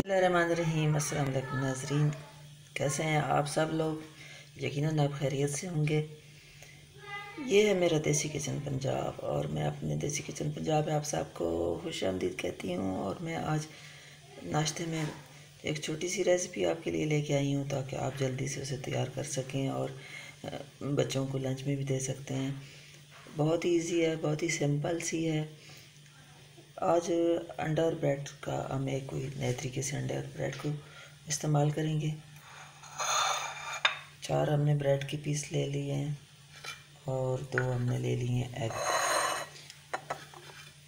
बिस्मिल्लाहिर्रहमानिर्रहीम। अस्सलाम वालेकुम नाज़रीन, कैसे हैं आप सब लोग? यकीनन आप खैरियत से होंगे। ये है मेरा देसी किचन पंजाब और मैं अपने देसी किचन पंजाब में आप सबको खुशामदीद कहती हूँ। और मैं आज नाश्ते में एक छोटी सी रेसिपी आपके लिए लेके आई हूँ ताकि आप जल्दी से उसे तैयार कर सकें और बच्चों को लंच में भी दे सकते हैं। बहुत ही ईजी है, बहुत ही सिंपल सी है। आज अंडा और ब्रेड का हम एक कोई नए तरीके से अंडे और ब्रेड को इस्तेमाल करेंगे। 4 हमने ब्रेड के पीस ले लिए हैं और 2 हमने ले लिए हैं एग।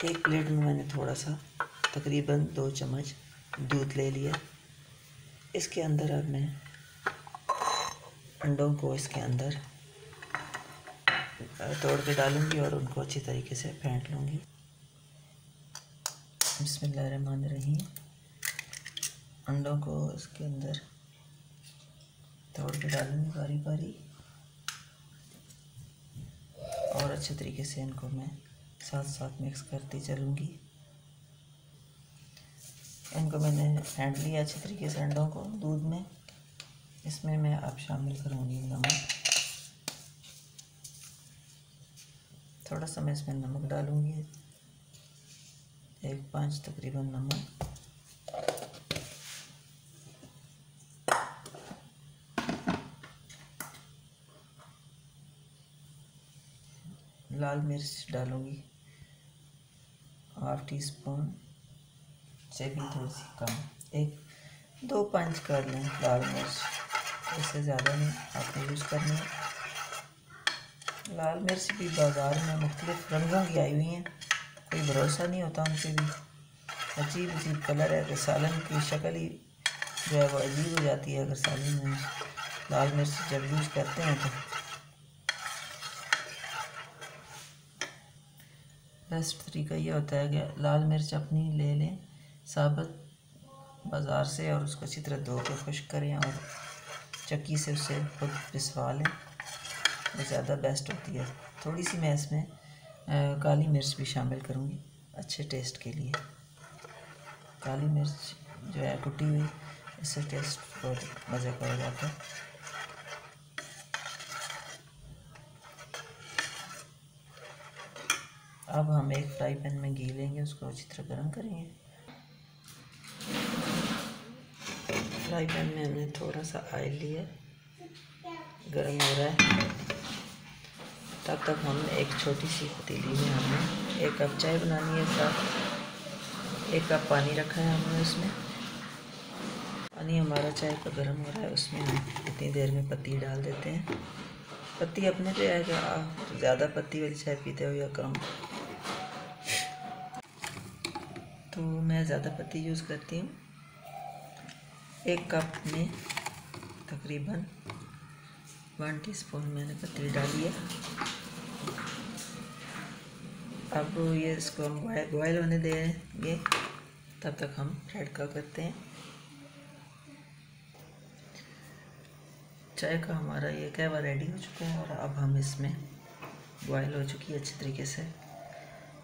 एक प्लेट में मैंने थोड़ा सा तकरीबन 2 चम्मच दूध ले लिया। इसके अंदर अब मैं अंडों को इसके अंदर तोड़ के डालूंगी और उनको अच्छी तरीके से फेंट लूँगी। बिस्मिल्लाहिर्रहमानिर्रहीम। अंडों को इसके अंदर तोड़ के डालूंगी बारी बारी और अच्छे तरीके से इनको मैं साथ साथ मिक्स करती चलूँगी। इनको मैंने फेंट लिया अच्छे तरीके से अंडों को दूध में। इसमें मैं अब शामिल करूँगी नमक। थोड़ा सा मैं इसमें नमक डालूँगी, 1/5 तकरीबन नमक। लाल मिर्च डालूँगी 1/2 टीस्पून से भी थोड़ी सी कम, 1-2 पंच कर लें लाल मिर्च, इससे ज़्यादा नहीं आपको यूज़ करनी है। लाल मिर्च भी बाज़ार में मुख्तलिफ़ रंगों की आई हुई हैं, कोई भरोसा नहीं होता उनसे भी। अजीब अजीब कलर है कि सालन की शक्ल ही जो है वो अजीब हो जाती है अगर सालन में लाल मिर्च जब यूज़ करते हैं तो। बेस्ट तरीका ये होता है कि लाल मिर्च अपनी ले लें साबुत बाज़ार से और उसको अच्छी तरह धो के खुश्क करें और चक्की से उसे खुद पिसवा लें, वो ज़्यादा बेस्ट होती है। थोड़ी सी मैं इसमें काली मिर्च भी शामिल करूँगी अच्छे टेस्ट के लिए। काली मिर्च जो है कुटी हुई, इससे टेस्ट बहुत मज़े का हो जाता है। अब हम एक फ्राई पैन में घी लेंगे, उसको अच्छी तरह गर्म करेंगे। फ्राई पैन में हमने थोड़ा सा ऑयल लिया, गर्म हो रहा है। तब तक हमने एक छोटी सी पतीली में हमने 1 कप चाय बनानी है, साथ 1 कप पानी रखा है हमने। उसमें पानी हमारा चाय का गर्म हो रहा है, उसमें हम इतनी देर में पत्ती डाल देते हैं। पत्ती अपने पे है कि आप ज़्यादा पत्ती वाली चाय पीते हो या कम। तो मैं ज़्यादा पत्ती यूज़ करती हूँ। 1 कप में तकरीबन 1 टीस्पून मैंने पत्ती डाली है। अब ये इसको हम बॉयल होने देंगे, तब तक हम ब्रेड का करते हैं। चाय का हमारा ये कहवा रेडी हो चुका है और अब हम इसमें बॉयल हो चुकी है अच्छी तरीके से,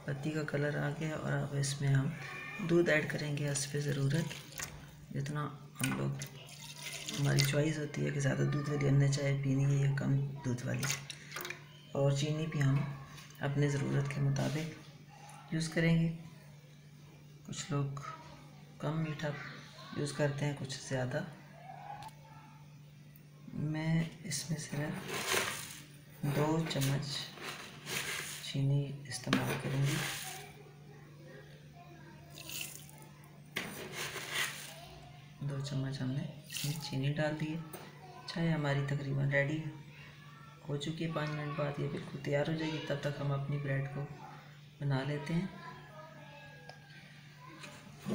पत्ती का कलर आ गया। और अब इसमें हम दूध ऐड करेंगे हस्ब ज़रूरत, जितना हम लोग, हमारी चॉइस होती है कि ज़्यादा दूध वाली हमने चाय पीनी है या कम दूध वाली। और चीनी भी हम अपने ज़रूरत के मुताबिक यूज़ करेंगे। कुछ लोग कम मीठा यूज़ करते हैं, कुछ ज़्यादा। मैं इसमें सिर्फ 2 चम्मच चीनी इस्तेमाल करूँगी। दो चम्मच हमने इसमें चीनी डाल दी है। चाय हमारी तकरीबन रेडी हो चुकी है। 5 मिनट बाद ये बिल्कुल तैयार हो जाएगी। तब तक हम अपनी ब्रेड को बना लेते हैं।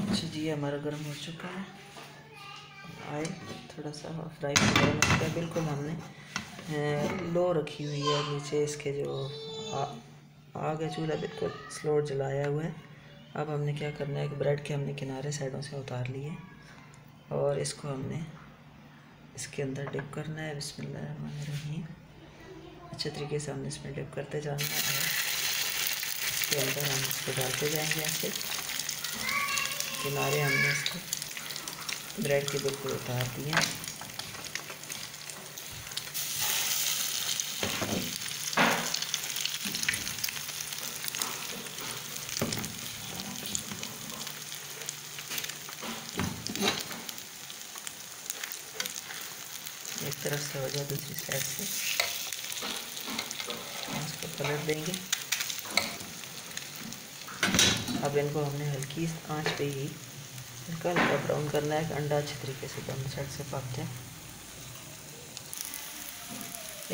अच्छा जी, हमारा गर्म हो चुका है ऑयल, थोड़ा सा फ्राई पैन गर्म हो चुका है। बिल्कुल हमने लो रखी हुई है, नीचे इसके जो आग है, चूल्हा बिल्कुल स्लो जलाया हुआ है। अब हमने क्या करना है कि ब्रेड के हमने किनारे साइडों से उतार लिए और इसको हमने इसके अंदर डिप करना है। बिस्मिल्लाहिर्रहमानिर्रहीम। अच्छे तरीके से हमने इसमें डिप करते जाना है और इसके अंदर हम इसको डालते जाएंगे। ऐसे किनारे हमने इसको ब्रेड के बिल्कुल उतार दिए। एक तरफ से हो जाए दूसरी साइड से इसको पलट देंगे। अब इनको हमने हल्की आंच पे ही हल्का हल्का ब्राउन करना है। अंडा अच्छी तरीके से दोनों साइड से पक जाए।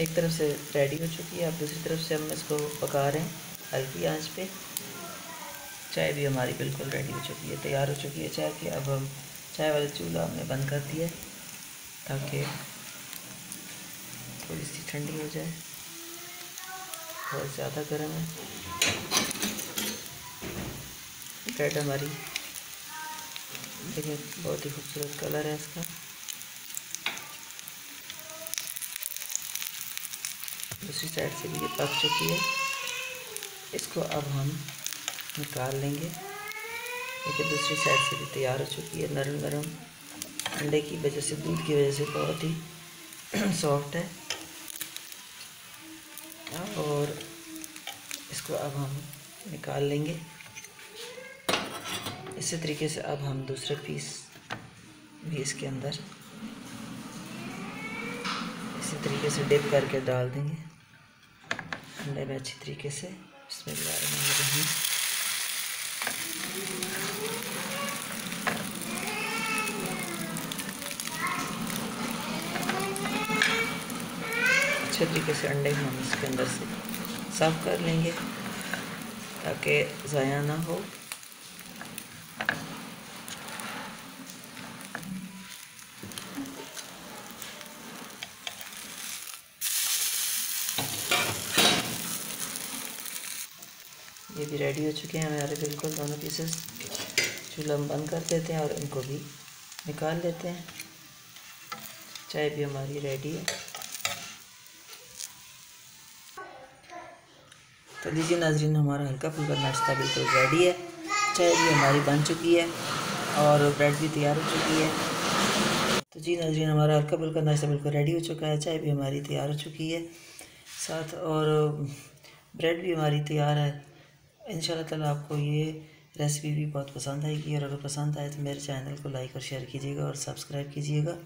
एक तरफ से रेडी हो चुकी है, अब दूसरी तरफ से हम इसको पका रहे हैं हल्की आंच पे। चाय भी हमारी बिल्कुल रेडी हो चुकी है, तैयार हो चुकी है चाय की। अब हम चाय वाला चूल्हा हमने बंद कर दिया है ताकि थोड़ी सी ठंडी हो जाए, बहुत ज़्यादा गर्म है। ब्रेड हमारी देखिए बहुत ही खूबसूरत कलर है इसका। दूसरी साइड से भी ये पक चुकी है। इसको अब हम निकाल लेंगे। देखिए दूसरी साइड से भी तैयार हो चुकी है। नरम नरम अंडे की वजह से, दूध की वजह से बहुत ही सॉफ्ट है। और इसको अब हम निकाल लेंगे। इसी तरीके से अब हम दूसरे पीस भी इसके अंदर इसी तरीके से डिप करके डाल देंगे अंडे में अच्छी तरीके से। बिस्मिल्लाहिर्रहमानिर्रहीम। अच्छे तरीके से अंडे हम इसके अंदर से साफ कर लेंगे ताकि ज़ाया ना हो। ये भी रेडी हो चुके हैं हमारे बिल्कुल दोनों पीसेस। चूल्हा हम बंद कर देते हैं और इनको भी निकाल लेते हैं। चाय भी हमारी रेडी है। तो लीजिए नाज़रीन, हमारा हल्का फुल्का नाश्ता बिल्कुल रेडी है। चाय भी हमारी बन चुकी है और ब्रेड भी तैयार हो चुकी है। तो जी नाज़रीन, हमारा हल्का फुल्का नाश्ता बिल्कुल रेडी हो चुका है। चाय भी हमारी तैयार हो चुकी है साथ, और ब्रेड भी हमारी तैयार है। इंशाल्लाह ताला आपको ये रेसिपी भी बहुत पसंद आएगी, और अगर पसंद आए तो मेरे चैनल को लाइक और शेयर कीजिएगा और सब्सक्राइब कीजिएगा।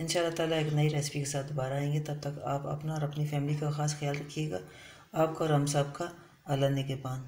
इंशाल्लाह ताला एक नई रेसिपी के साथ दोबारा आएंगे। तब तक आप अपना और अपनी फैमिली का ख़ास ख्याल रखिएगा। आपका और हम सब का अल्लाह निगहबान।